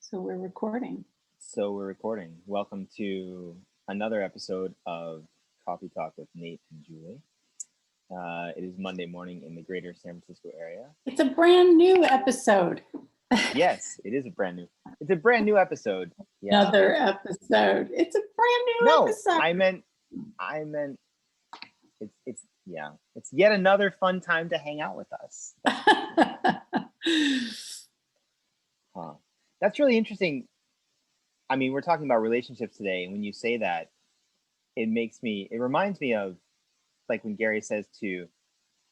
So we're recording. So we're recording. Welcome to another episode of Coffee Talk with Nate and Julie. It is Monday morning in the greater San Francisco area. It's a brand new episode. Yes, it is a brand new. It's a brand new episode. Yeah. Another episode. It's a brand new No, episode. I meant. It's yet another fun time to hang out with us. Huh. That's really interesting. I mean, we're talking about relationships today, and when you say that, it reminds me of like when Gary says to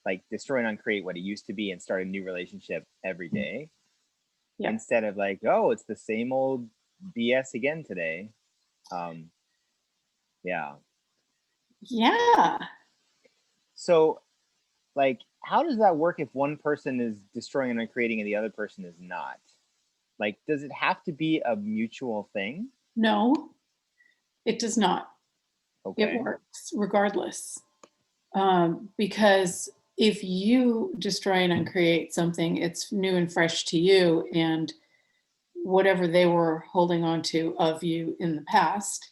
like destroy and uncreate what it used to be and start a new relationship every day. Yeah. Instead of like, oh, it's the same old BS again today. Yeah. So like, how does that work if one person is destroying and uncreating and the other person is not? Like, does it have to be a mutual thing? No, it does not. Okay. It works regardless. Because if you destroy and uncreate something, it's new and fresh to you, and whatever they were holding on to of you in the past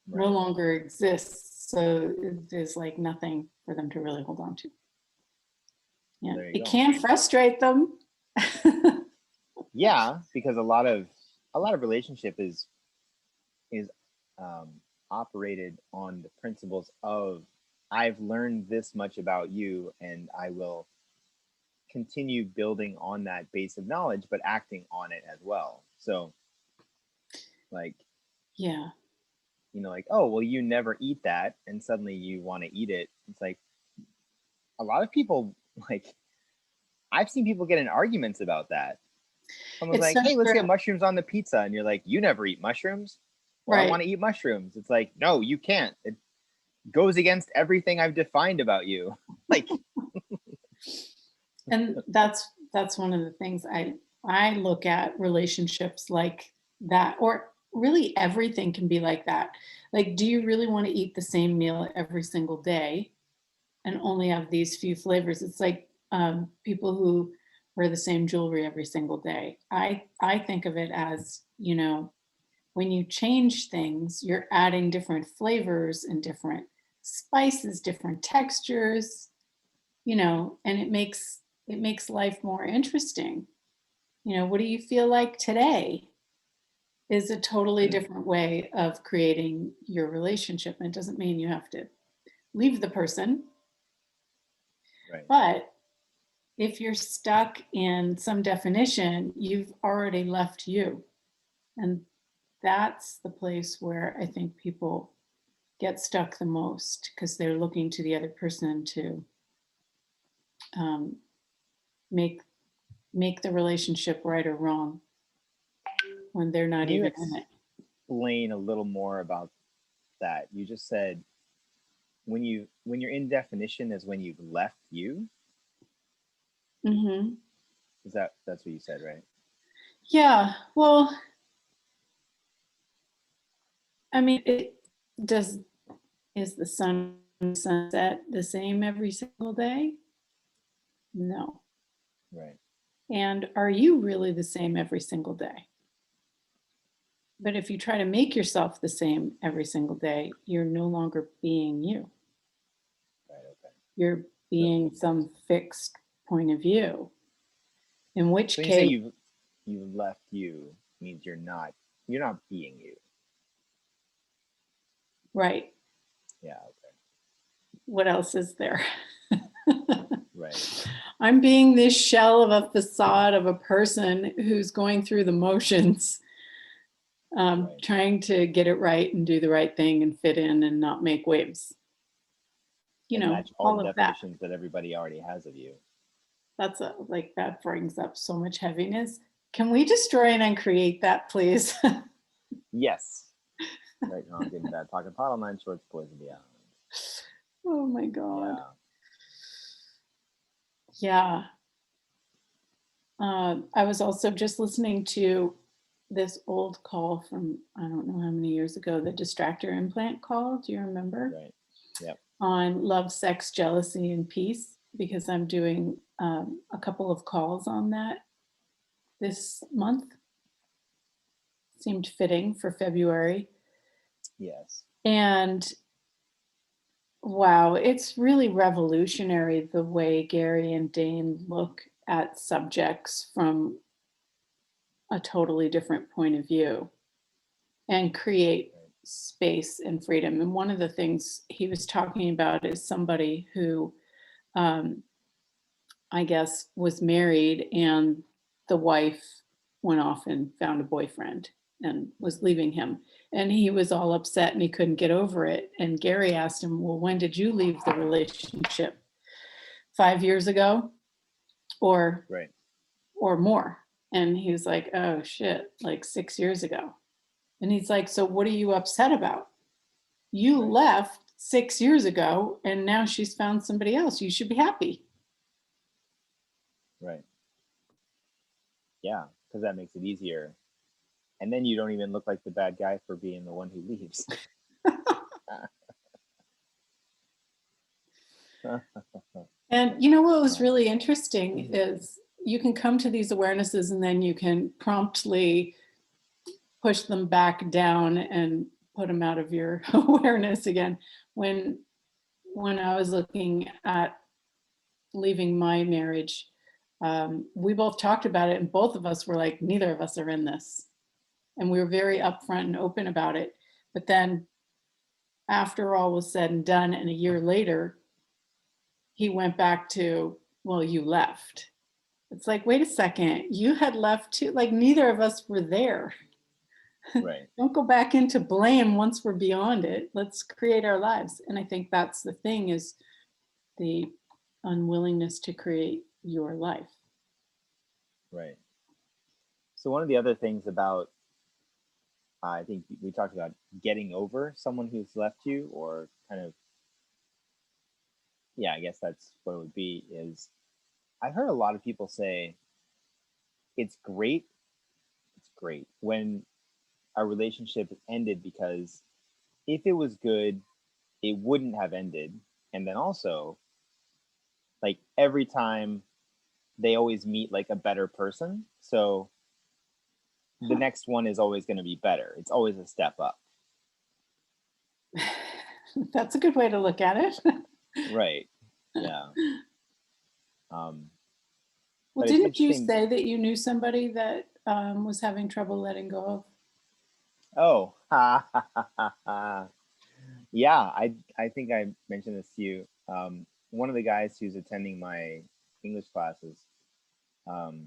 no longer exists. So there's like nothing for them to really hold on to. Yeah, it can frustrate them. Yeah, because a lot of relationship is operated on the principles of I've learned this much about you and I will continue building on that base of knowledge, but acting on it as well. So like, yeah, you know, like, oh, well, you never eat that and suddenly you want to eat it. It's like a lot of people, like, I've seen people get in arguments about that. Someone's like, hey, let's get mushrooms on the pizza. And you're like, you never eat mushrooms. Well, I want to eat mushrooms. It's like, no, you can't. It goes against everything I've defined about you. Like, and that's one of the things I look at relationships like that, or really everything can be like that. Like, do you really want to eat the same meal every single day and only have these few flavors? It's like people who wear the same jewelry every single day. I think of it as, you know, when you change things, you're adding different flavors and different spices, different textures, you know, and it makes life more interesting. You know, what do you feel like today is a totally different way of creating your relationship. And it doesn't mean you have to leave the person. Right. But if you're stuck in some definition, you've already left you. And that's the place where I think people get stuck the most, because they're looking to the other person to make the relationship right or wrong when they're not even in it. Explain a little more about that. You just said when you're in definition is when you've left you. Mm-hmm. That's what you said, right? Yeah. Well, I mean, is the sunset the same every single day? No. Right. And are you really the same every single day? But if you try to make yourself the same every single day, you're no longer being you. Right, okay. You're being some fixed point of view. In which case, when you say you left you, means you're not being you. Right. Yeah, okay. What else is there? Right. I'm being this shell of a facade of a person who's going through the motions, trying to get it right and do the right thing and fit in and not make waves. You know, match all the definitions that everybody already has of you. That's that brings up so much heaviness. Can we destroy and uncreate that, please? Yes. Right now I'm getting bad pocket pot on 9 shorts, poison beyond. Oh my God. Yeah. I was also just listening to this old call from, I don't know how many years ago, the distractor implant call. Do you remember? Right. Yep. On love, sex, jealousy, and peace, because I'm doing a couple of calls on that this month. seemed fitting for February. Yes. And wow, it's really revolutionary the way Gary and Dane look at subjects from a totally different point of view and create space and freedom. And one of the things he was talking about is somebody who, um, I guess, was married and the wife went off and found a boyfriend and was leaving him. And he was all upset and he couldn't get over it. And Gary asked him, well, when did you leave the relationship? 5 years ago or Right. or more? And he was like, oh shit, like 6 years ago. And he's like, so what are you upset about? You Right. left 6 years ago and now she's found somebody else. You should be happy. Right. Yeah, because that makes it easier. And then you don't even look like the bad guy for being the one who leaves. And you know what was really interesting is you can come to these awarenesses and then you can promptly push them back down and put them out of your awareness again. When I was looking at leaving my marriage, we both talked about it and both of us were like, neither of us are in this. And we were very upfront and open about it. But then after all was said and done, and a year later, he went back to, well, you left. It's like, wait a second, you had left too. Like, neither of us were there. Right. Don't go back into blame once we're beyond it. Let's create our lives. And I think that's the thing, is the unwillingness to create your life. Right. So one of the other things about, I think we talked about getting over someone who's left you, or kind of, yeah, I guess that's what it would be, is I've heard a lot of people say it's great when a relationship ended, because if it was good, it wouldn't have ended. And then also, like, every time they always meet like a better person. So the next one is always going to be better. It's always a step up. That's a good way to look at it. Right. Yeah. Well, But it's didn't you interesting. say that you knew somebody that was having trouble letting go of? Oh, yeah. I think I mentioned this to you. One of the guys who's attending my English classes, um,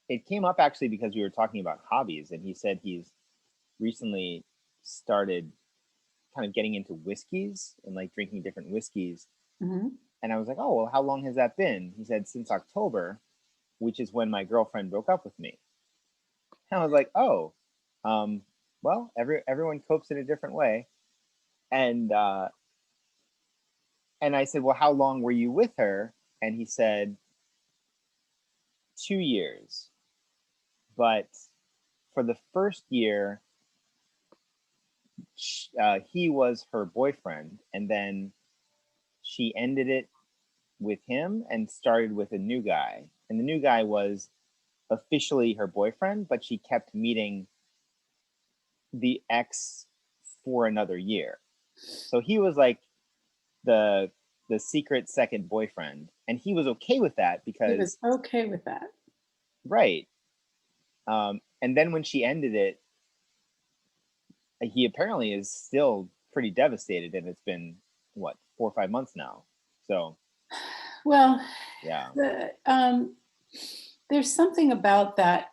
it came up actually because we were talking about hobbies, and he said he's recently started kind of getting into whiskeys and like drinking different whiskeys. Mm-hmm. And I was like, oh, well, how long has that been? He said, since October, which is when my girlfriend broke up with me. And I was like, oh, well, everyone copes in a different way. And and I said, well, how long were you with her? And he said, 2 years. But for the first year, he was her boyfriend, and then she ended it with him and started with a new guy. And the new guy was officially her boyfriend, but she kept meeting the ex for another year. So he was like the secret second boyfriend, and he was okay with that because He was okay with that. right. And then when she ended it, he apparently is still pretty devastated, and it's been what, 4 or 5 months now. So Well, yeah. There's something about that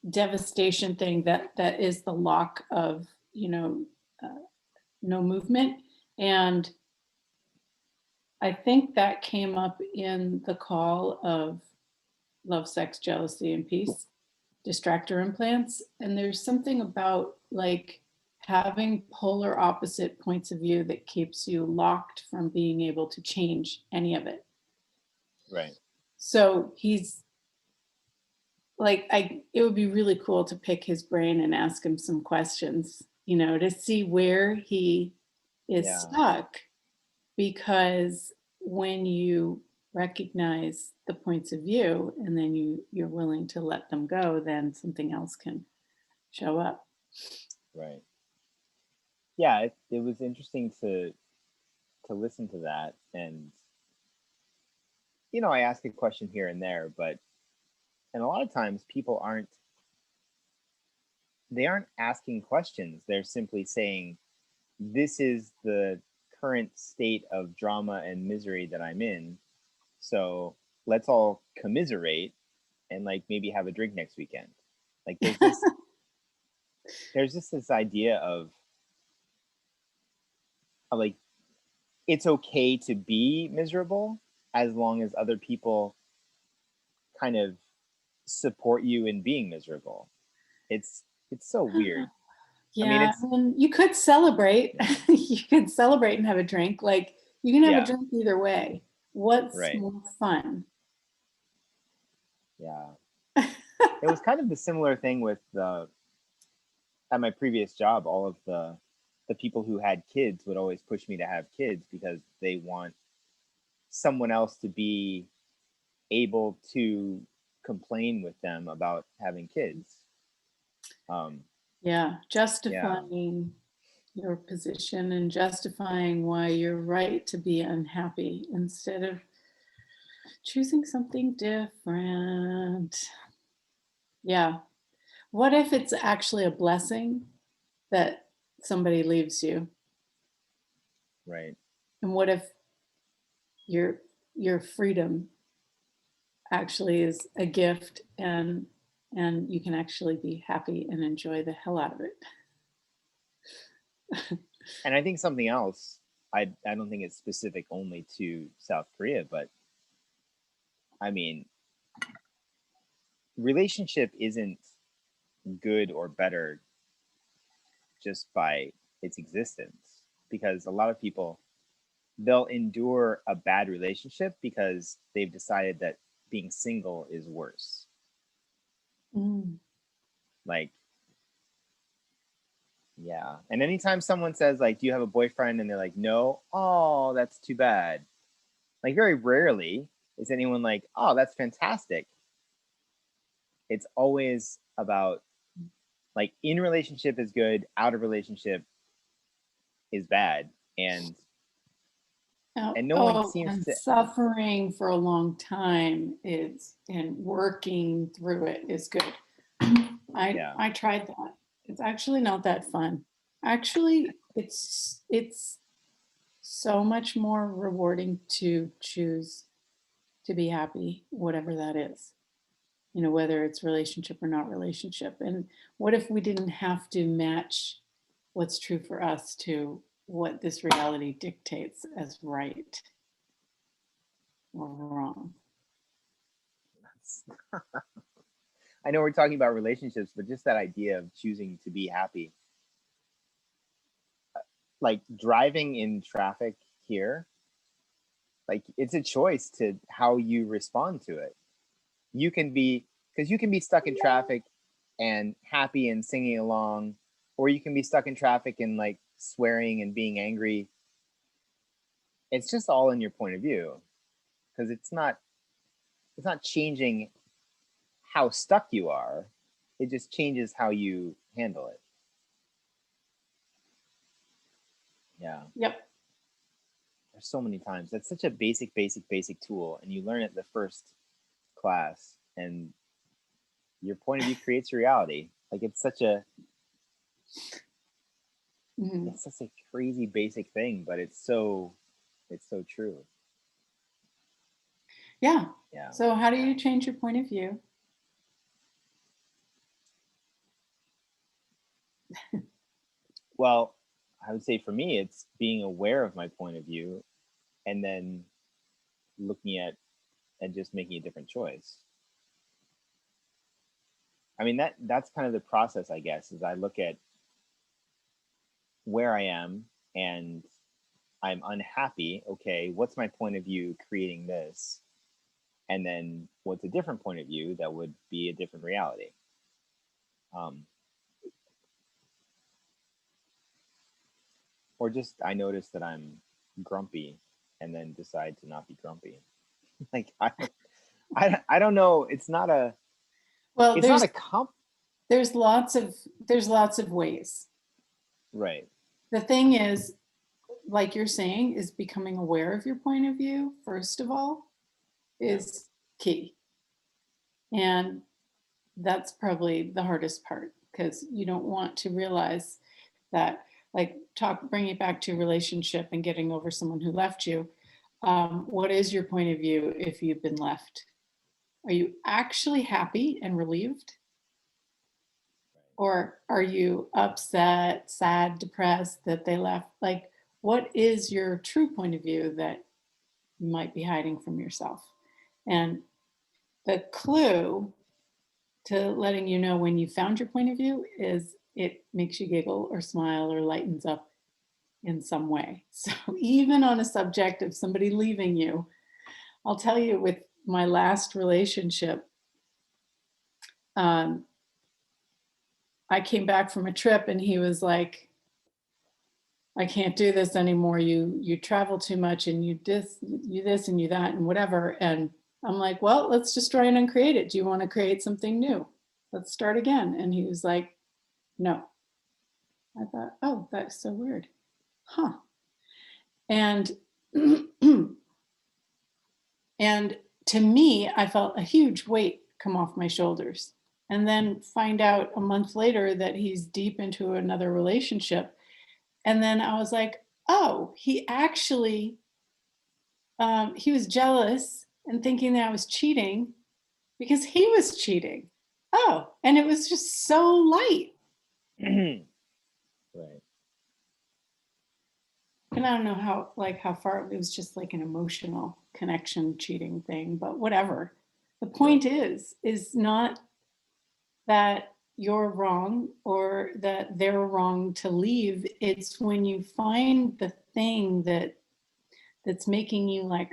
devastation thing that is the lock of, no movement. And I think that came up in the call of Love, Sex, Jealousy, and Peace, distractor implants. And there's something about like having polar opposite points of view that keeps you locked from being able to change any of it. Right. So he's like, it would be really cool to pick his brain and ask him some questions, to see where he is stuck. Because when you recognize the points of view and then you're willing to let them go, then something else can show up. Right. Yeah, it was interesting to listen to that, and I ask a question here and there, but and a lot of times people aren't asking questions. They're simply saying, this is the current state of drama and misery that I'm in. So let's all commiserate and like maybe have a drink next weekend. Like there's just this idea of like it's okay to be miserable as long as other people kind of support you in being miserable. It's so weird. I mean, Yeah, it's and you could celebrate. yeah, You could celebrate and have a drink. Like you can have a yeah, drink either way. What's right. more fun? Yeah. It was kind of the similar thing with the at my previous job. All of the people who had kids would always push me to have kids because they want someone else to be able to complain with them about having kids. Um, Yeah, yeah, justifying your position and justifying why you're right to be unhappy instead of choosing something different. Yeah. What if it's actually a blessing that somebody leaves you? right. And what if your your freedom actually is a gift and you can actually be happy and enjoy the hell out of it? And I think something else. I don't think it's specific only to South Korea, but I mean, relationship isn't good or better just by its existence, because a lot of people, they'll endure a bad relationship because they've decided that being single is worse. Mm. Like, yeah. And anytime someone says like, "Do you have a boyfriend?" and they're like, "No," oh, that's too bad. Like, very rarely is anyone like, "Oh, that's fantastic." It's always about like in relationship is good, out of relationship is bad, and Oh, no one oh, seems and to. suffering for a long time is and working through it is good. Yeah, I tried that. It's actually not that fun. Actually, it's so much more rewarding to choose to be happy, whatever that is. You know, whether it's relationship or not relationship. And what if we didn't have to match what's true for us to what this reality dictates as right or wrong? I know we're talking about relationships, but just that idea of choosing to be happy, like driving in traffic here, like it's a choice to how you respond to it. You can be, because you can be stuck in traffic and happy and singing along, or you can be stuck in traffic and like swearing and being angry. It's just all in your point of view, because it's not changing how stuck you are. It just changes how you handle it. Yeah. Yep. There's so many times. That's such a basic tool, and you learn it the first class, and your point of view creates your reality. Like Mhm. it's such a crazy basic thing, but it's so true. Yeah. Yeah. So, how do you change your point of view? Well, I would say for me, it's being aware of my point of view and then looking at and just making a different choice. I mean that's kind of the process, I guess, is I look at where I am and I'm unhappy. Okay, what's my point of view creating this? And then what's a different point of view that would be a different reality? Um, or just I notice that I'm grumpy and then decide to not be grumpy. Like I don't know. Well, It's not a comp. there's lots of ways. Right. The thing is, like you're saying, is becoming aware of your point of view, first of all, Yeah. is key. And that's probably the hardest part because you don't want to realize that, like, bring it back to relationship and getting over someone who left you. What is your point of view if you've been left? Are you actually happy and relieved? Or are you upset, sad, depressed that they left? Like, what is your true point of view that you might be hiding from yourself? And the clue to letting you know when you found your point of view is it makes you giggle or smile or lightens up in some way. So even on a subject of somebody leaving you, I'll tell you with my last relationship, um, I came back from a trip and he was like, I can't do this anymore. You travel too much and you this and you that and whatever. And I'm like, well, let's destroy and uncreate it. Do you want to create something new? Let's start again. And he was like, no. I thought, oh, that's so weird. Huh. And and to me, I felt a huge weight come off my shoulders. And then find out a month later that he's deep into another relationship. And then I was like, oh, he actually he was jealous and thinking that I was cheating because he was cheating. Oh, and it was just so light. Right. And I don't know how far it was just like an emotional connection cheating thing, but whatever. The point is not that you're wrong or that they're wrong to leave. It's when you find the thing that's making you like,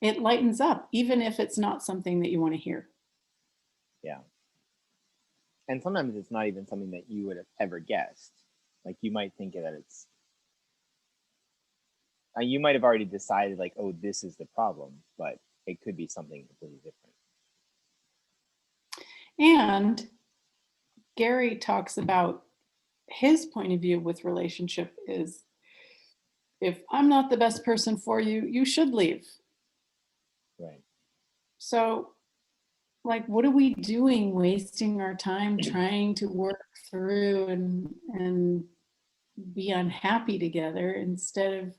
it lightens up, even if it's not something that you want to hear. Yeah. And sometimes it's not even something that you would have ever guessed. Like you might think that you might have already decided like, oh, this is the problem, but it could be something completely different. And Gary talks about his point of view with relationship is if I'm not the best person for you, you should leave. Right. So, like, what are we doing wasting our time trying to work through and be unhappy together instead of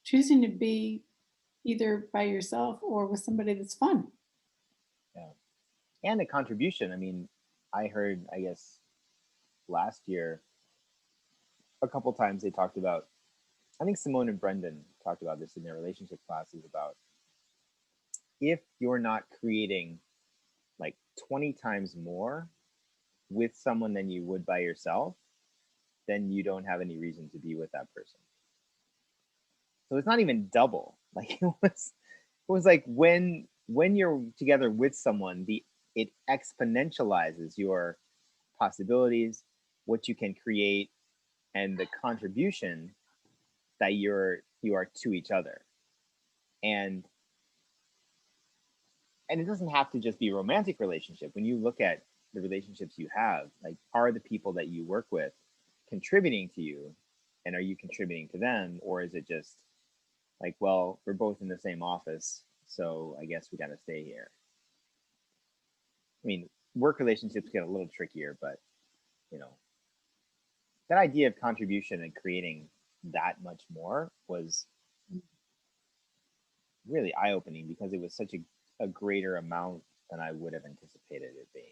choosing to be either by yourself or with somebody that's fun? Yeah. And the contribution. I mean, I heard, I guess, last year, a couple times they talked about, I think Simone and Brendan talked about this in their relationship classes about if you're not creating like 20 times more with someone than you would by yourself, then you don't have any reason to be with that person. So it's not even double. Like it was like when you're together with someone, it exponentializes your possibilities, what you can create, and the contribution that you are to each other. And it doesn't have to just be a romantic relationship. When you look at the relationships you have, like are the people that you work with contributing to you, and are you contributing to them, or is it just like, well, we're both in the same office, so I guess we got to stay here. I mean, work relationships get a little trickier, but you know, that idea of contribution and creating that much more was really eye-opening because it was such a greater amount than I would have anticipated it being.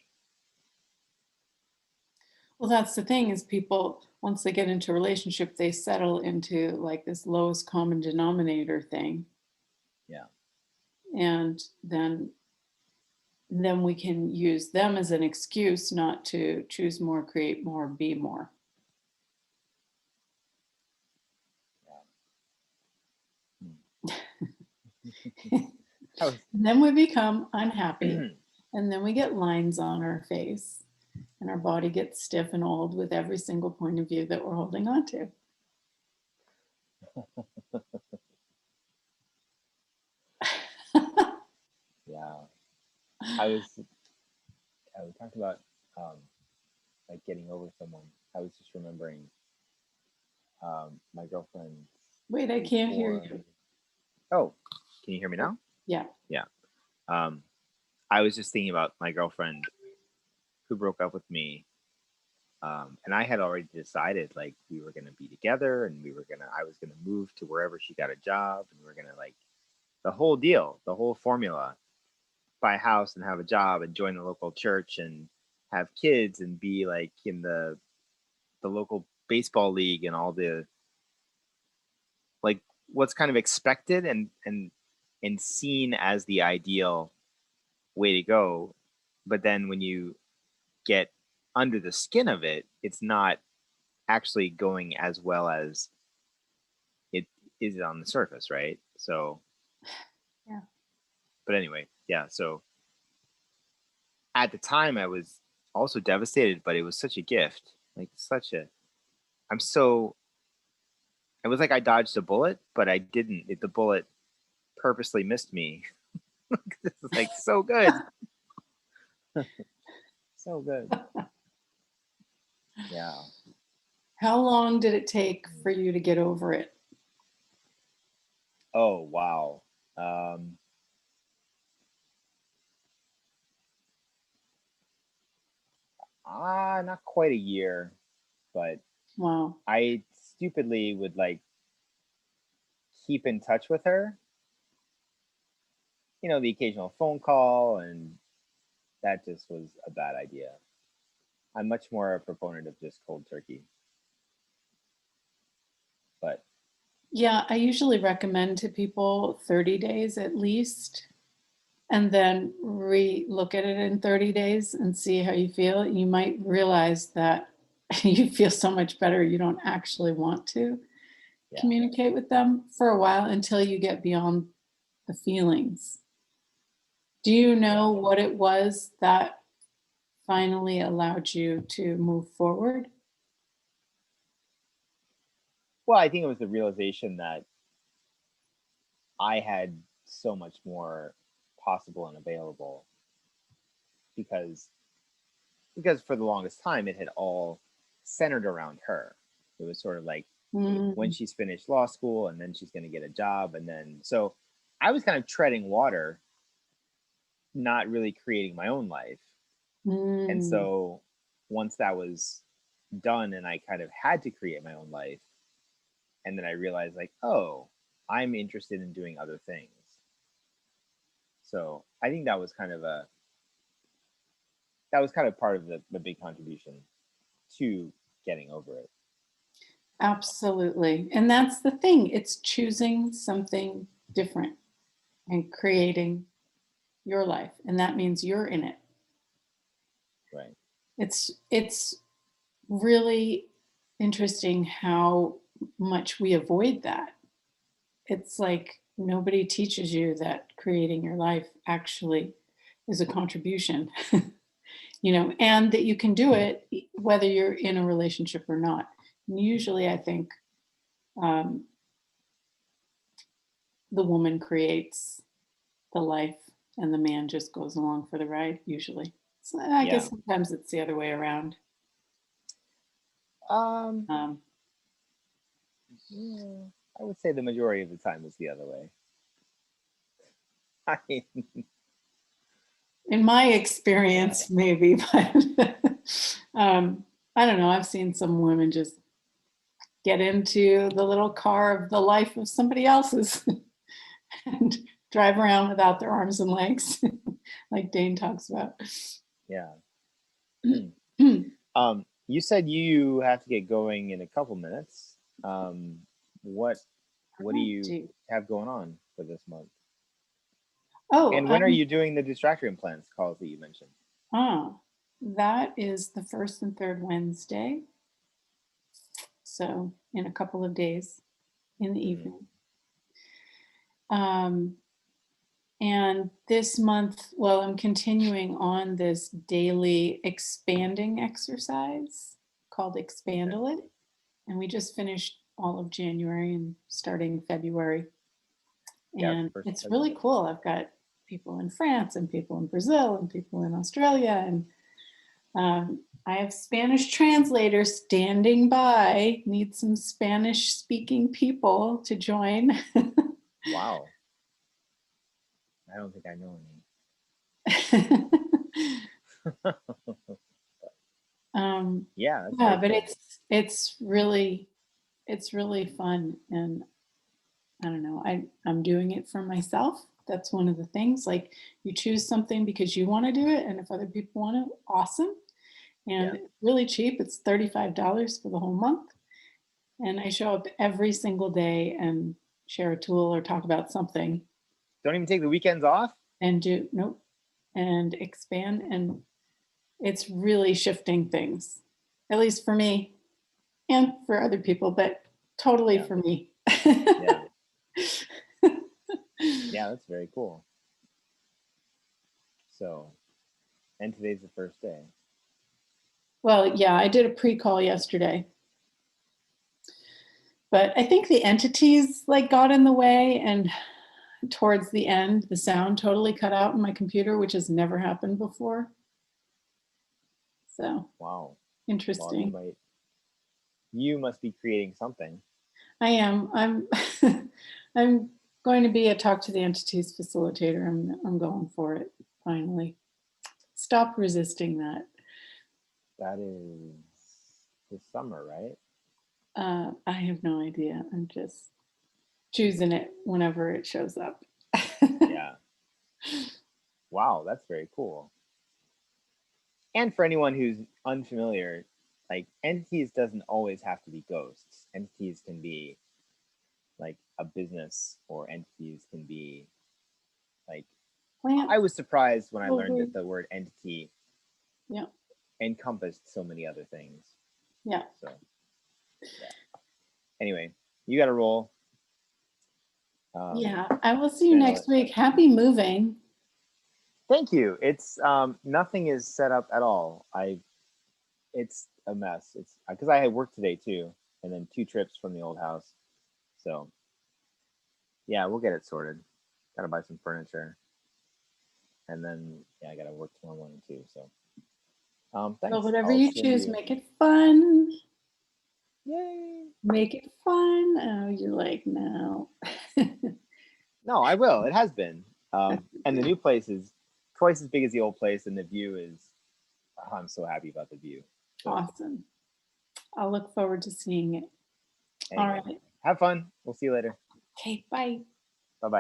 Well, that's the thing is people, once they get into a relationship, they settle into like this lowest common denominator thing. Yeah. And then we can use them as an excuse not to choose more, create more, be more. Was... And then we become unhappy and then we get lines on our face and our body gets stiff and old with every single point of view that we're holding on to. I was we talked about um, like getting over someone. I was just remembering my girlfriend Wait, I can't hear before. you. Oh, can you hear me now? Yeah. Yeah. Um, I was just thinking about my girlfriend who broke up with me. And I had already decided like we were gonna be together and I was gonna move to wherever she got a job and we were gonna like the whole deal, the whole formula, buy a house and have a job and join the local church and have kids and be like in the local baseball league and all the like what's kind of expected and seen as the ideal way to go. But then when you get under the skin of it, it's not actually going as well as it is on the surface, right? So, Yeah. but anyway, yeah. So at the time, I was also devastated, but it was such a gift. Like, such a, I'm so, it was like I dodged a bullet, but I didn't. The bullet purposely missed me. It's like so good. So good. Yeah. How long did it take for you to get over it? Oh, wow. Um, not quite a year, but Wow. I stupidly would like keep in touch with her, the occasional phone call, and that just was a bad idea. I'm much more a proponent of just cold turkey. But Yeah, I usually recommend to people 30 days at least, and then re-look at it in 30 days and see how you feel. You might realize that you feel so much better, you don't actually want to yeah. communicate with them for a while until you get beyond the feelings. Do you Yeah. know what it was that finally allowed you to move forward? Well, I think it was the realization that I had so much more possible and available because for the longest time it had all centered around her. It was sort of like when Mm, she's finished law school and then she's going to get a job and then so I was kind of treading water, not really creating my own life. And mm, so once that was done and I kind of had to create my own life, and then I realized like, oh, I'm interested in doing other things. So I think that was kind of part of the big contribution to getting over it. absolutely. And that's the thing. It's choosing something different and creating your life. And that means you're in it. Right. It's really interesting how much we avoid that. It's like nobody teaches you that creating your life actually is a contribution, and that you can do it whether you're in a relationship or not. And usually, I think um, the woman creates the life and the man just goes along for the ride, usually. So I Yeah. guess sometimes it's the other way around. Um, Um, yeah, I would say the majority of the time is the other way. I mean, in my yeah, experience, maybe, but I don't know. I've seen some women just get into the little car of the life of somebody else's and drive around without their arms and legs, like Dane talks about. yeah. You said you have to get going in a couple minutes. Um, what what do you Gee. have going on for this month? Oh, And when are you doing the distractor implants calls that you mentioned? that is the first and third Wednesday. So in a couple of days in the Hmm. evening. Um, and this month, well, I'm continuing on this daily expanding exercise called Okay. Expandle It. And we just finished all of January and starting February. Yeah, And first of it's really February. cool. I've got people in France and people in Brazil and people in Australia. And I have Spanish translators standing by, need some Spanish speaking people to join. Wow. I don't think I know any. Yeah, that's Yeah, very but cool. it's really fun, and I don't know, I'm doing it for myself. That's one of the things. Like, you choose something because you want to do it, and if other people want it, awesome. And Yeah. it's really cheap. It's $35 for the whole month. And I show up every single day and share a tool or talk about something Don't even take the weekends off? and do nope and expand, and it's really shifting things, at least for me and for other people, but totally Yeah. for me. Yeah. Yeah, that's very cool. So, and today's the first day. Well, yeah, I did a pre-call yesterday, but I think the entities like got in the way, and towards the end the sound totally cut out in my computer, which has never happened before. So Wow. Well, interesting. you must be creating something. I am. I'm going to be a talk to the entities facilitator. I'm going for it finally. Stop resisting that. That is this summer, right? I have no idea. I'm just choosing it whenever it shows up. Yeah. Wow, that's very cool. And for anyone who's unfamiliar, like entities doesn't always have to be ghosts. Entities can be like a business, or entities can be like, I Plants, was surprised when I learned probably. that the word entity Yeah. encompassed so many other things. Yeah. So, yeah. Anyway, you got to roll. Yeah. I will see you Been next week. Happy moving. Thank you. It's nothing is set up at all. It's a mess. It's because I had work today too, and then 2 trips from the old house. So yeah, we'll get it sorted. Got to buy some furniture, and then yeah, I got to work tomorrow morning too. So Well, thanks. whatever I'll you send choose, you. make it fun. Yay! Make it fun. Oh, you're like, no. No, I will. It has been. And the new place is twice as big as the old place, and the view is. Oh, I'm so happy about the view. So Awesome. I'll look forward to seeing it. All anyway, right. have fun. We'll see you later. Okay, bye. Bye bye.